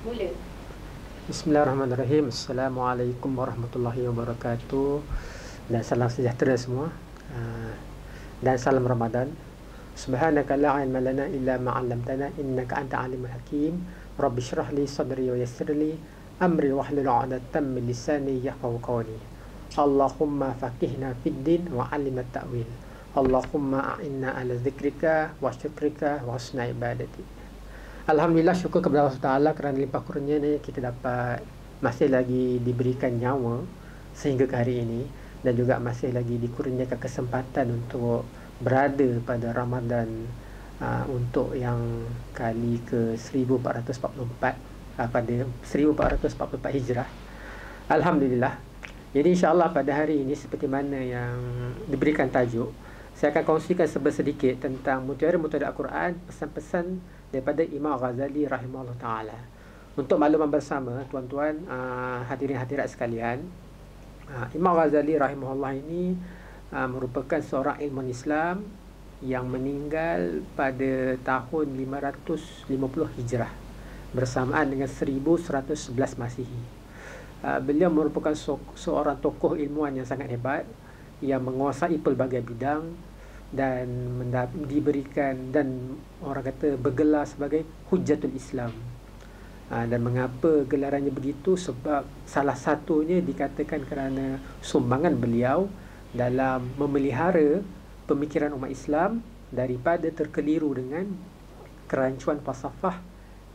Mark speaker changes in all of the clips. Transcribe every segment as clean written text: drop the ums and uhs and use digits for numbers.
Speaker 1: Mula.
Speaker 2: Bismillahirrahmanirrahim. Assalamualaikum warahmatullahi wabarakatuh. Dan salam sejahtera semua. Dan salam Ramadan. Subhanaka la ilma lana illa ma 'allamtana innaka anta alimul hakim. Rabbi shrah li sadri wa yassir li amri wahlul 'uqdatam min lisani yafqahu qawli. Allahumma faqihna fid din wa 'allimna ta'wil. Allahumma a'inna ala dzikrika wa syukrika wa husni ibadati. Alhamdulillah, syukur kepada Allah Taala kerana limpah kurnianya kita dapat masih lagi diberikan nyawa sehingga ke hari ini, dan juga masih lagi dikurniakan kesempatan untuk berada pada Ramadan untuk yang kali ke 1444 pada 1444 Hijrah. Alhamdulillah. Jadi insya-Allah pada hari ini seperti mana yang diberikan tajuk, saya akan kongsikan sedikit tentang mutiara-mutiara Al-Quran, pesan-pesan daripada Imam Ghazali rahimahullah ta'ala. Untuk makluman bersama tuan-tuan, hadirin hadirat sekalian, Imam Ghazali rahimahullah ini merupakan seorang ilmuwan Islam yang meninggal pada tahun 550 Hijrah bersamaan dengan 1111 Masihi. Beliau merupakan seorang tokoh ilmuwan yang sangat hebat, yang menguasai pelbagai bidang dan diberikan dan orang kata bergelar sebagai Hujjatul Islam. Dan mengapa gelarannya begitu? Sebab salah satunya dikatakan kerana sumbangan beliau dalam memelihara pemikiran umat Islam daripada terkeliru dengan kerancuan falsafah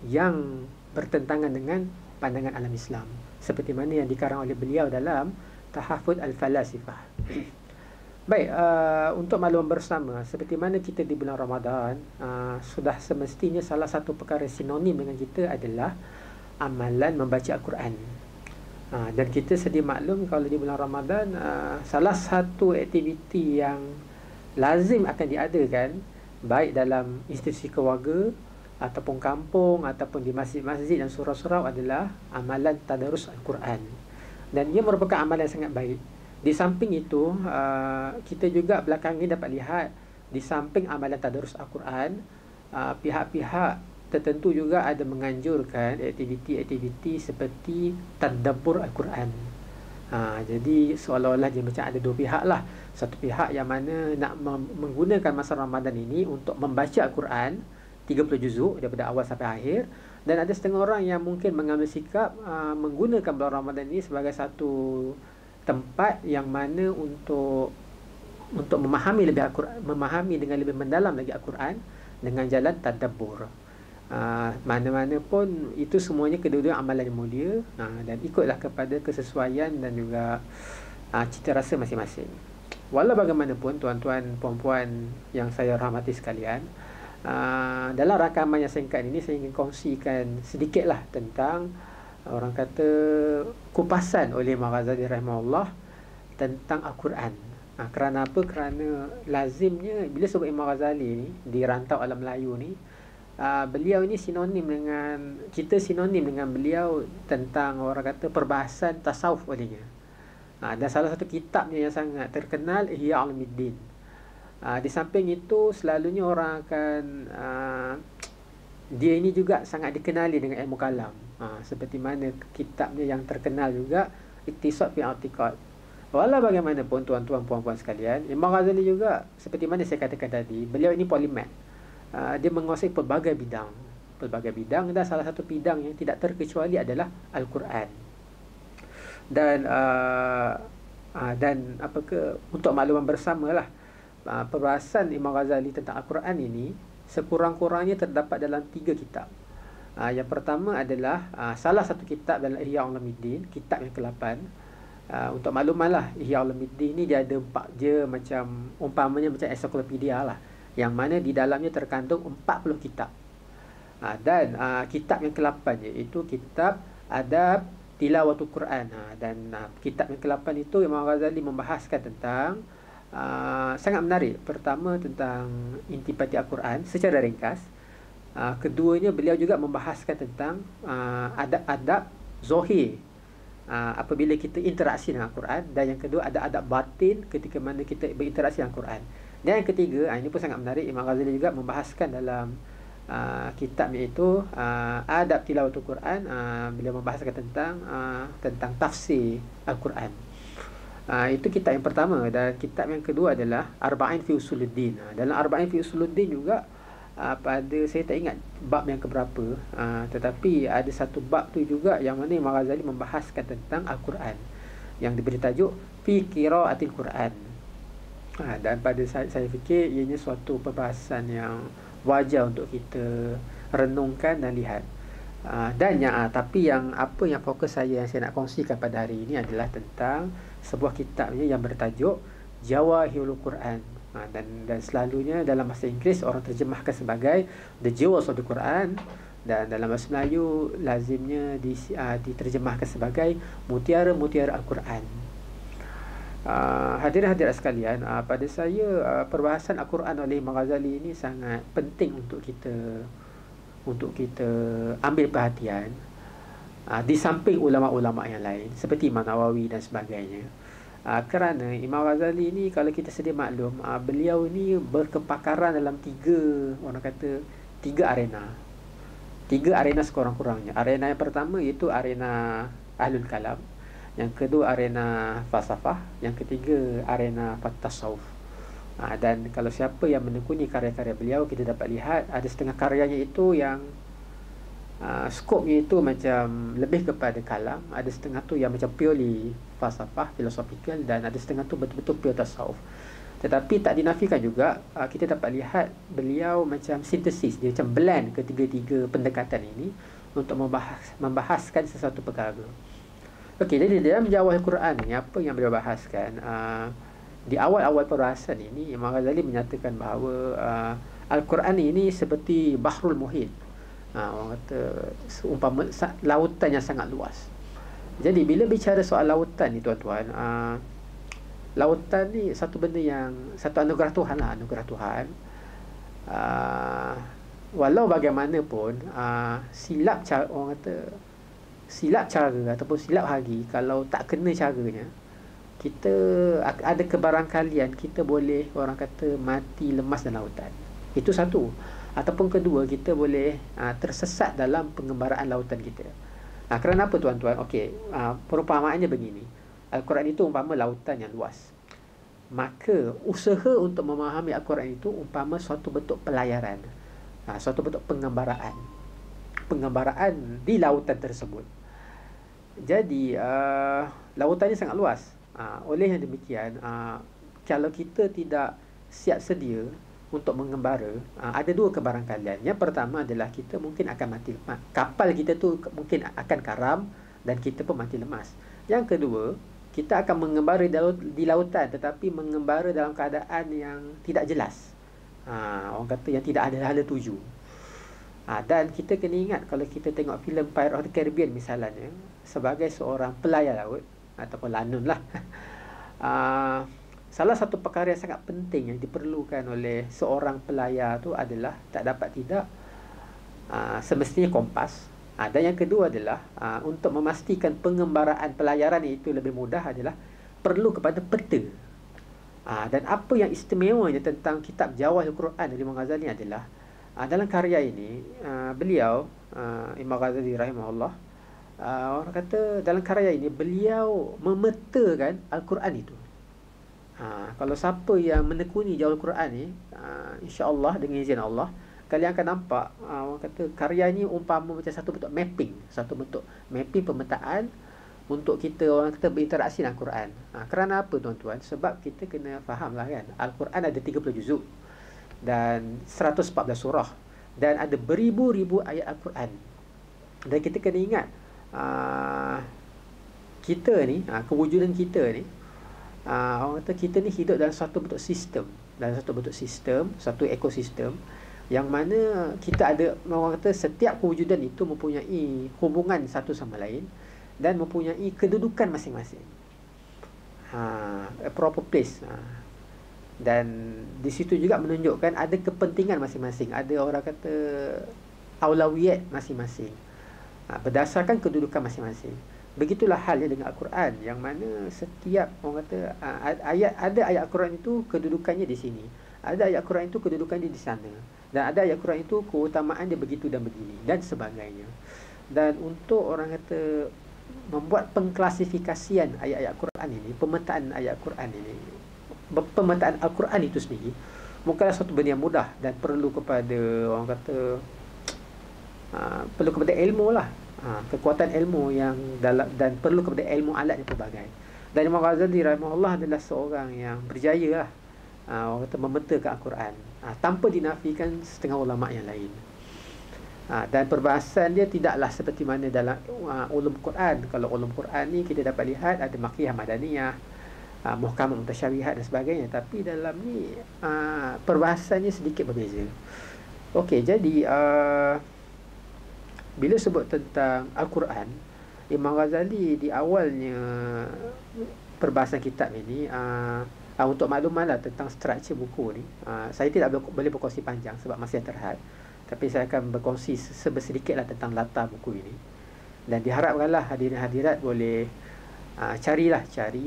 Speaker 2: yang bertentangan dengan pandangan alam Islam, seperti mana yang dikarang oleh beliau dalam Tahafud Al-Falasifah. Baik, untuk makluman bersama, seperti mana kita di bulan Ramadan, sudah semestinya salah satu perkara sinonim dengan kita adalah amalan membaca Al-Quran. Dan kita sedia maklum kalau di bulan Ramadan, salah satu aktiviti yang lazim akan diadakan, baik dalam institusi keluarga ataupun kampung ataupun di masjid-masjid dan surau-surau, adalah amalan tadarus Al-Quran. Dan ia merupakan amalan yang sangat baik. Di samping itu, kita juga belakang ini dapat lihat, di samping amalan tadarus Al-Quran, pihak-pihak tertentu juga ada menganjurkan aktiviti-aktiviti seperti tadabbur Al-Quran. Jadi seolah-olah dia macam ada dua pihak lah. Satu pihak yang mana nak menggunakan masa Ramadan ini untuk membaca Al-Quran 30 juzuk daripada awal sampai akhir, dan ada setengah orang yang mungkin mengambil sikap menggunakan bulan Ramadan ini sebagai satu tempat yang mana untuk memahami lebih Al-Quran, memahami dengan lebih mendalam lagi Al-Quran dengan jalan tadabbur. Mana-mana pun itu semuanya kedua-dua amalan yang mulia, dan ikutlah kepada kesesuaian dan juga cita rasa masing-masing. Walau bagaimanapun tuan-tuan puan-puan yang saya rahmati sekalian, dalam rakaman yang singkat ini saya ingin kongsikan sedikitlah tentang orang kata kupasan oleh Imam Ghazali rahimahullah tentang Al-Quran. Kerana apa? Kerana lazimnya bila sebut Imam Ghazali ni di rantau alam Melayu ni, beliau ini sinonim dengan kita, sinonim dengan beliau tentang orang kata perbahasan tasawuf olehnya. Dan salah satu kitabnya yang sangat terkenal, Ihya Ulumuddin. Di samping itu selalunya orang akan dia ini juga sangat dikenali dengan ilmu kalam, seperti mana kitabnya yang terkenal juga, Iqtisad fi I'tiqad. Walau bagaimanapun tuan-tuan puan-puan sekalian, Imam Ghazali juga seperti mana saya katakan tadi, beliau ini polimat. Dia menguasai pelbagai bidang, dan salah satu bidang yang tidak terkecuali adalah Al-Quran. Dan untuk makluman bersamalah, perbahasan Imam Ghazali tentang Al-Quran ini sekurang-kurangnya terdapat dalam 3 kitab. Yang pertama adalah salah satu kitab dalam Ihya Ulumuddin, kitab yang ke-8. Untuk makluman lah, Ihya Ulumuddin ni dia ada dia macam umpamanya macam ensiklopedia lah, yang mana di dalamnya terkandung 40 kitab. Dan kitab yang ke-8 iaitu kitab Adab Tilawatul Quran. Dan kitab yang ke-8 itu Imam Ghazali membahaskan tentang sangat menarik. Pertama tentang intipati Al-Quran secara ringkas. Keduanya beliau juga membahaskan tentang adab-adab zohir apabila kita interaksi dengan Al-Quran, dan yang kedua ada adab batin ketika mana kita berinteraksi dengan Al-Quran. Dan yang ketiga, ini pun sangat menarik, Imam Ghazali juga membahaskan dalam kitab iaitu Adab Tilawatul Quran. Beliau membahaskan tentang tafsir Al-Quran. Itu kitab yang pertama. Dan kitab yang kedua adalah Arba'in fi Usuluddin. Dalam Arba'in fi Usuluddin juga pada, saya tak ingat bab yang keberapa, tetapi ada satu bab tu juga yang mana Imam Ghazali membahaskan tentang Al-Quran, yang diberi tajuk Fi Qira'atil Quran. Dan pada saya fikir ianya suatu perbahasan yang wajar untuk kita renungkan dan lihat. Tapi apa yang fokus saya yang saya nak kongsikan pada hari ini adalah tentang sebuah kitabnya yang bertajuk Jawahirul Quran. Dan selalunya dalam bahasa Inggeris orang terjemahkan sebagai The Jewels of the Quran, dan dalam bahasa Melayu lazimnya diterjemahkan sebagai Mutiara-Mutiara Al-Quran. Hadirin-hadirat sekalian, pada saya perbahasan Al-Quran oleh Imam Ghazali ini sangat penting untuk kita ambil perhatian, di samping ulama-ulama yang lain seperti Imam Nawawi dan sebagainya. Kerana Imam Ghazali ni, kalau kita sedia maklum, beliau ni berkepakaran dalam tiga arena sekurang-kurangnya. Arena yang pertama iaitu arena Ahlul Kalam, yang kedua arena falsafah, yang ketiga arena tasawuf. Dan kalau siapa yang menekuni karya-karya beliau, kita dapat lihat ada setengah karyanya itu yang skopnya itu macam lebih kepada kalam, ada setengah tu yang macam purely falsafah, philosophical, dan ada setengah tu betul-betul pure tasawuf. Tetapi tak dinafikan juga, kita dapat lihat beliau macam sintesis, dia macam blend ketiga-tiga pendekatan ini untuk membahaskan sesuatu perkara. Okey, jadi dalam Jawahirul Quran ni, apa yang beliau bahaskan, di awal-awal perbahasan ini Imam Ghazali menyatakan bahawa Al-Quran ini seperti Bahrul Muhit. Orang kata umpama lautan yang sangat luas. Jadi bila bicara soal lautan ni tuan-tuan, lautan ni satu anugerah Tuhan lah, anugerah Tuhan. Walau bagaimanapun silap cara ataupun silap hari, kalau tak kena caranya, kita ada kebarangkalian kita boleh, orang kata, mati lemas dalam lautan. Itu satu. Ataupun kedua, kita boleh tersesat dalam pengembaraan lautan kita. Kerana apa tuan-tuan? Okey, perumpamaannya begini. Al-Quran itu umpama lautan yang luas. Maka usaha untuk memahami Al-Quran itu umpama suatu bentuk pelayaran, suatu bentuk pengembaraan di lautan tersebut. Jadi lautannya sangat luas. Oleh yang demikian, kalau kita tidak siap sedia untuk mengembara, ada dua kebarangkalian. Yang pertama adalah kita mungkin akan mati lemas. Kapal kita tu mungkin akan karam dan kita pun mati lemas. Yang kedua, kita akan mengembara di lautan, tetapi mengembara dalam keadaan yang tidak jelas. Orang kata yang tidak ada hala tuju. Dan kita kena ingat, kalau kita tengok filem Pirates of the Caribbean misalnya, sebagai seorang pelayar laut ataupun lanun lah, salah satu perkara yang sangat penting yang diperlukan oleh seorang pelayar tu adalah tak dapat tidak semestinya kompas. Dan yang kedua adalah untuk memastikan pengembaraan pelayaran itu lebih mudah adalah perlu kepada peta. Dan apa yang istimewanya tentang kitab Jawahirul Quran dari Imam Ghazali adalah dalam karya ini beliau, Imam Ghazali rahimahullah, orang kata dalam karya ini beliau memetakan Al-Quran itu. Kalau siapa yang menekuni Jawahirul Quran ni, insya-Allah dengan izin Allah, kalian akan nampak orang kata karya ni umpama macam satu bentuk mapping, pemetaan untuk kita, orang kata, berinteraksi dengan Quran. Kerana apa tuan-tuan? Sebab kita kena fahamlah kan, Al-Quran ada 30 juzuk dan 114 surah dan ada beribu-ribu ayat Al-Quran. Dan kita kena ingat kita ni, kewujudan kita ni, orang kata kita ni hidup dalam satu bentuk sistem, satu ekosistem yang mana kita ada, orang kata, setiap kewujudan itu mempunyai hubungan satu sama lain dan mempunyai kedudukan masing-masing, a proper place. Dan di situ juga menunjukkan ada kepentingan masing-masing, ada, orang kata, aulawiyat masing-masing, berdasarkan kedudukan masing-masing. begitulah halnya dengan Al-Quran, yang mana setiap orang kata ada ayat Al-Quran itu kedudukannya di sini, ada ayat Al-Quran itu kedudukannya di sana, dan ada ayat Al-Quran itu keutamaan dia begitu dan begini dan sebagainya. Dan untuk orang kata membuat pengklasifikasian ayat-ayat Al-Quran ini, pemetaan ayat Al-Quran ini, pemetaan Al-Quran itu sendiri bukanlah satu benda yang mudah, dan perlu kepada orang kata perlu kepada ilmu lah, kekuatan ilmu yang dalam, dan perlu kepada ilmu alat yang pelbagai. Dan Imam Ghazali rahimahullah adalah seorang yang berjaya lah, orang kata memetakan Al-Quran tanpa dinafikan setengah ulama yang lain. Dan perbahasan dia tidaklah seperti mana dalam ulum Quran. Kalau ulum Quran ni kita dapat lihat ada Makkiyah, Madaniyah, Muhkamah, Mutasyabihat dan sebagainya. Tapi dalam ni perbahasannya sedikit berbeza. Okey, jadi bila sebut tentang Al-Quran, Imam Ghazali di awalnya perbahasan kitab ini, untuk maklumatlah tentang struktur buku ni, saya tidak boleh berkongsi panjang sebab masih terhad, tapi saya akan berkongsi sedikitlah tentang latar buku ini. Dan diharapkanlah hadirin-hadirat boleh cari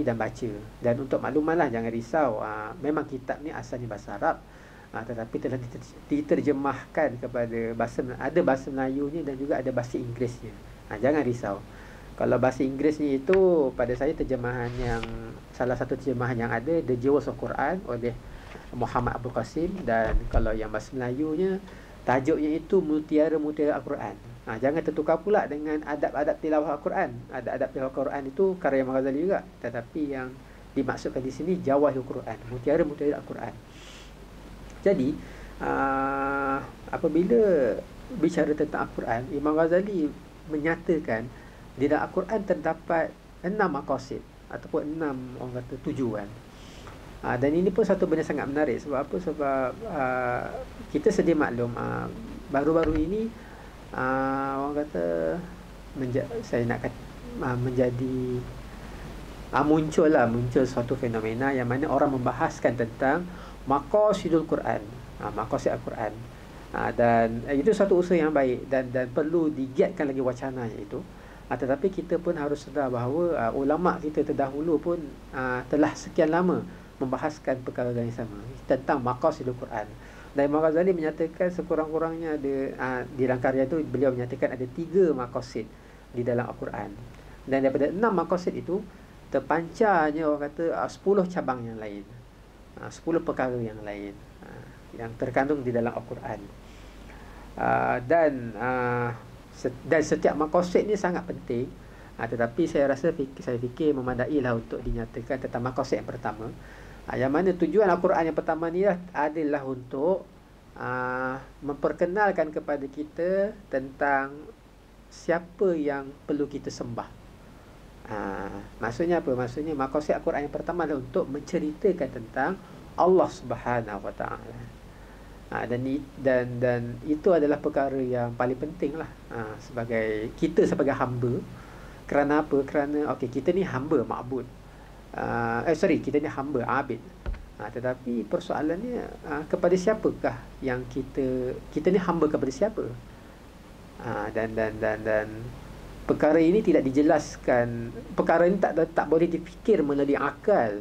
Speaker 2: dan baca. Dan untuk maklumatlah, jangan risau, memang kitab ni asalnya bahasa Arab, tetapi telah diterjemahkan kepada ada bahasa Melayunya dan juga ada bahasa Inggerisnya. Jangan risau. Kalau bahasa Inggerisnya itu, pada saya terjemahan yang salah satu terjemahan yang ada, The Jewels of Quran oleh Muhammad Abdul Qasim. Dan kalau yang bahasa Melayunya, tajuknya itu Mutiara-Mutiara Al-Quran. Jangan tertukar pula dengan adab-adab tilawah Al-Quran. Adab-adab tilawah Al-Quran itu karya Imam Ghazali juga, tetapi yang dimaksudkan di sini Jawahirul Quran, Mutiara-Mutiara Al-Quran. Jadi apabila bicara tentang Al-Quran, Imam Ghazali menyatakan di dalam Al-Quran terdapat 6 maqasid ataupun 6 orang kata tujuan. Dan ini pun satu benda sangat menarik. Sebab apa? Sebab kita sedia maklum, baru-baru ini orang kata saya nak kata menjadi muncul suatu fenomena yang mana orang membahaskan tentang maqasidul Quran, maqasid Al-Quran. Dan itu satu usaha yang baik, dan perlu digiatkan lagi wacananya itu. Tetapi kita pun harus sedar bahawa ulama kita terdahulu pun telah sekian lama membahaskan perkara yang sama tentang maqasidul Quran. Dan Imam Ghazali menyatakan sekurang-kurangnya ada di dalam karya itu beliau menyatakan ada 3 maqasid di dalam Al-Quran. Dan daripada 6 maqasid itu terpancarnya orang kata 10 cabang yang lain, 10 perkara yang lain yang terkandung di dalam Al-Quran. Dan setiap maqasid ni sangat penting, tetapi saya fikir memadailah untuk dinyatakan tentang maqasid yang pertama, yang mana tujuan Al-Quran yang pertama ni adalah untuk memperkenalkan kepada kita tentang siapa yang perlu kita sembah. Maksudnya apa? Maksudnya maqasid Al-Quran yang pertama adalah untuk menceritakan tentang Allah Subhanahu Wa Taala. Dan itu adalah perkara yang paling penting lah, sebagai kita sebagai hamba. Kerana apa? Kerana kita ni hamba ma'bud, kita ni hamba abid, tetapi persoalannya kepada siapakah yang kita ni hamba kepada siapa? Dan perkara ini tidak dijelaskan. Perkara ini tak boleh difikir melalui akal.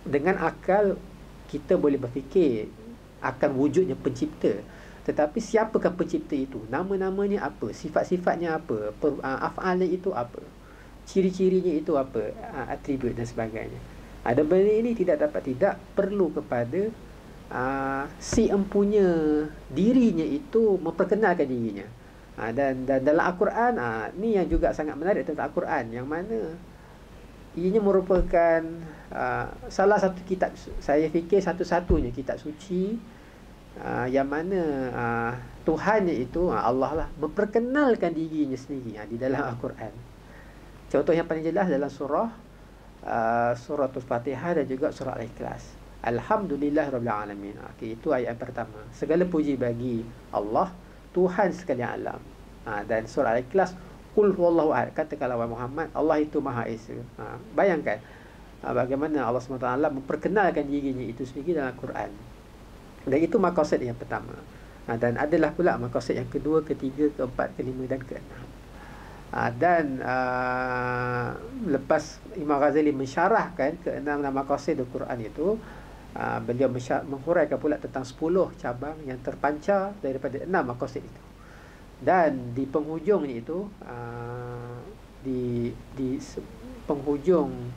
Speaker 2: Dengan akal kita boleh berfikir akan wujudnya pencipta, tetapi siapakah pencipta itu? Nama-namanya apa? Sifat-sifatnya apa? Af'alnya itu apa? Ciri-cirinya itu apa? Atribut dan sebagainya. Ada benda ini tidak perlu kepada si empunya dirinya itu memperkenalkan dirinya. Dan dalam Al-Quran, ni yang juga sangat menarik tentang Al-Quran, yang mana ianya merupakan salah satu kitab, saya fikir satu-satunya kitab suci yang mana Tuhannya itu Allah lah memperkenalkan dirinya sendiri di dalam Al-Quran. Contoh yang paling jelas dalam surah Al-Fatihah dan juga surah Al-Ikhlas. Alhamdulillahirabbil alamin. Itu ayat yang pertama. Segala puji bagi Allah, Tuhan sekalian alam. Dan surah Al-Ikhlas, Qul huwallahu ahad. Katakanlah wahai Muhammad, Allah itu Maha Esa. Bayangkan bagaimana Allah SWT memperkenalkan dirinya itu sendiri dalam Al-Quran. Dan itu maqasid yang pertama. Dan adalah pula maqasid yang kedua, ketiga, keempat, kelima dan keenam. Dan lepas Imam Ghazali mensyarahkan ke-6 maqasid Al-Quran itu, beliau menghuraikan pula tentang 10 cabang yang terpancar daripada 6 maqasid itu. Dan di penghujungnya itu, di penghujung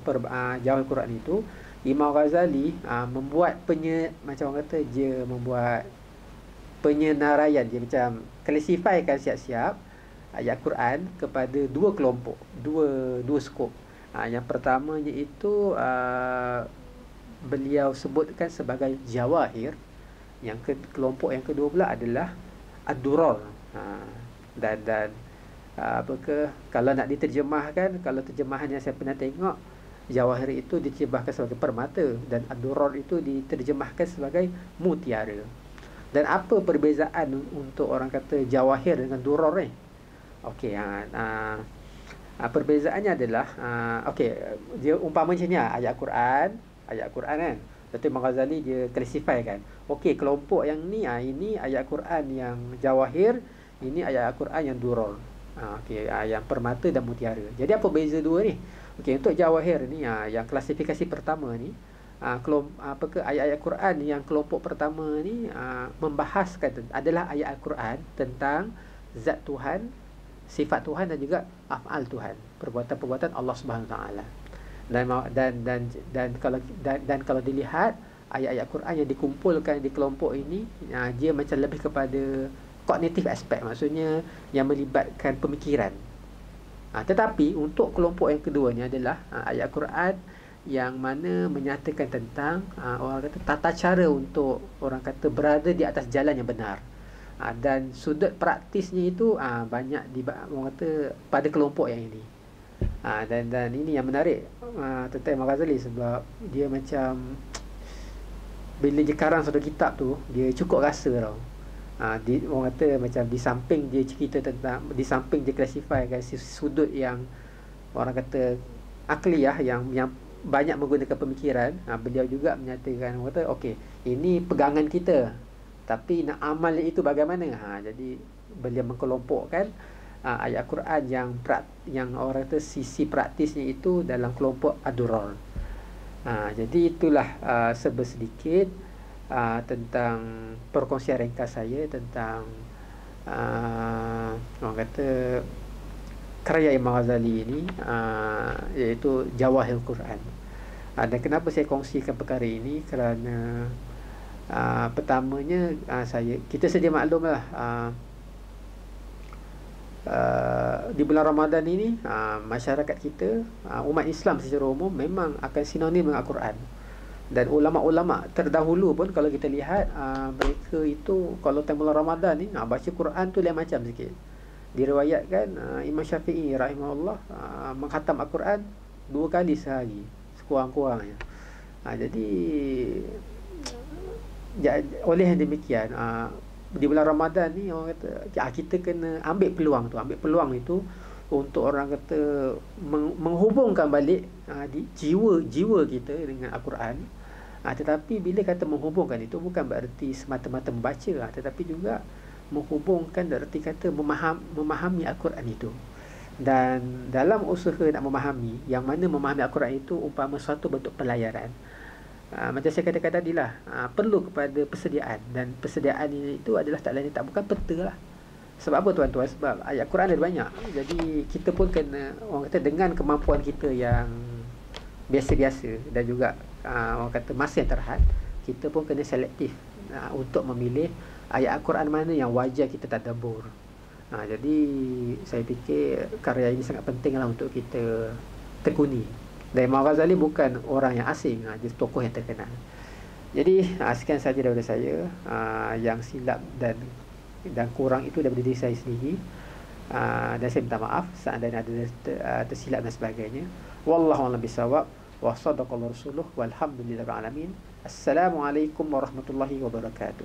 Speaker 2: Jawahir Quran itu, Imam Ghazali membuat macam orang kata, dia membuat penyenaraian, dia macam klasifaikan siap-siap ayat Quran kepada dua kelompok, dua skop. Yang pertamanya itu beliau sebutkan sebagai jawahir. Kelompok yang kedua pula adalah ad-durar. Dan kalau nak diterjemahkan, kalau terjemahan yang saya pernah tengok, jawahir itu diterjemahkan sebagai permata dan ad-durar itu diterjemahkan sebagai mutiara. Dan apa perbezaan untuk orang kata jawahir dengan durar ni? Okey, perbezaannya adalah dia umpama macam ni, ayat Quran kan. Datuk Imam Ghazali dia klasifaikan. Okey, kelompok yang ni ini ayat Quran yang jawahir, ini ayat Quran yang durar. Yang permata dan mutiara. Jadi apa beza dua ni? Okey, untuk jawahir ni, yang klasifikasi pertama ni, ayat-ayat Quran yang kelompok pertama ni membahaskan adalah ayat Al-Quran tentang zat Tuhan, sifat Tuhan dan juga af'al Tuhan, perbuatan-perbuatan Allah Subhanahu Wa Taala. Dan kalau dilihat ayat-ayat Quran yang dikumpulkan di kelompok ini, dia macam lebih kepada cognitive aspect, maksudnya yang melibatkan pemikiran. Tetapi untuk kelompok yang keduanya adalah ayat Quran yang mana menyatakan tentang orang kata tata cara untuk orang kata berada di atas jalan yang benar. Dan sudut praktisnya itu banyak orang kata pada kelompok yang ini. Dan ini yang menarik tentang Imam Ghazali, sebab dia macam bila dia karang satu kitab tu, dia cukup rasa tau. Orang kata macam di samping dia cerita tentang, di samping dia klasifikasikan sudut yang orang kata akliyah, yang banyak menggunakan pemikiran, beliau juga menyatakan, orang kata okey, ini pegangan kita, tapi nak amal itu bagaimana? Jadi beliau mengkelompokkan ayat Quran yang orang kata sisi praktisnya itu dalam kelompok ad-durar. Jadi itulah sedikit tentang perkongsian ringkas saya tentang orang kata karya Imam Ghazali ini, iaitu Jawahir Quran. Dan kenapa saya kongsikan perkara ini? Kerana pertamanya kita sedia maklumlah, di bulan Ramadan ini masyarakat kita, umat Islam secara umum memang akan sinonim dengan Al-Quran. Dan ulama-ulama terdahulu pun kalau kita lihat, mereka itu kalau time bulan Ramadan ni baca Quran tu lain macam sikit. Diriwayatkan Imam Syafi'i rahimahullah mengkhatam Al-Quran 2 kali sehari sekurang-kurangnya. Jadi oleh yang demikian, di bulan Ramadan ni orang kata kita kena ambil peluang itu untuk orang kata menghubungkan balik jiwa kita dengan Al-Quran. Tetapi bila kata menghubungkan itu bukan berarti semata-mata membaca, tetapi juga menghubungkan berarti kata memahami Al-Quran itu. Dan dalam usaha nak memahami, yang mana memahami Al-Quran itu umpama suatu bentuk pelayaran, macam saya katakan tadi lah, perlu kepada persediaan. Dan persediaan itu adalah tak lain tak bukan peta lah. Sebab apa tuan-tuan? Sebab ayat Quran ada banyak. Jadi kita pun kena, orang kata dengan kemampuan kita yang biasa-biasa dan juga orang kata masa yang terhad, kita pun kena selektif untuk memilih ayat Al-Quran mana yang wajar kita tadabbur. Jadi saya fikir karya ini sangat penting lah untuk kita tekuni. Dan Imam Ghazali bukan orang yang asing, dia tokoh yang terkenal. Jadi sekian saja daripada saya. Yang silap dan kurang itu daripada diri saya sendiri, dan saya minta maaf seandainya ada tersilap dan sebagainya. Wallahu a'lam bishawab. Wa sadaqallahu rasuluh walhamdulillahirabbil alamin. Assalamualaikum warahmatullahi wabarakatuh.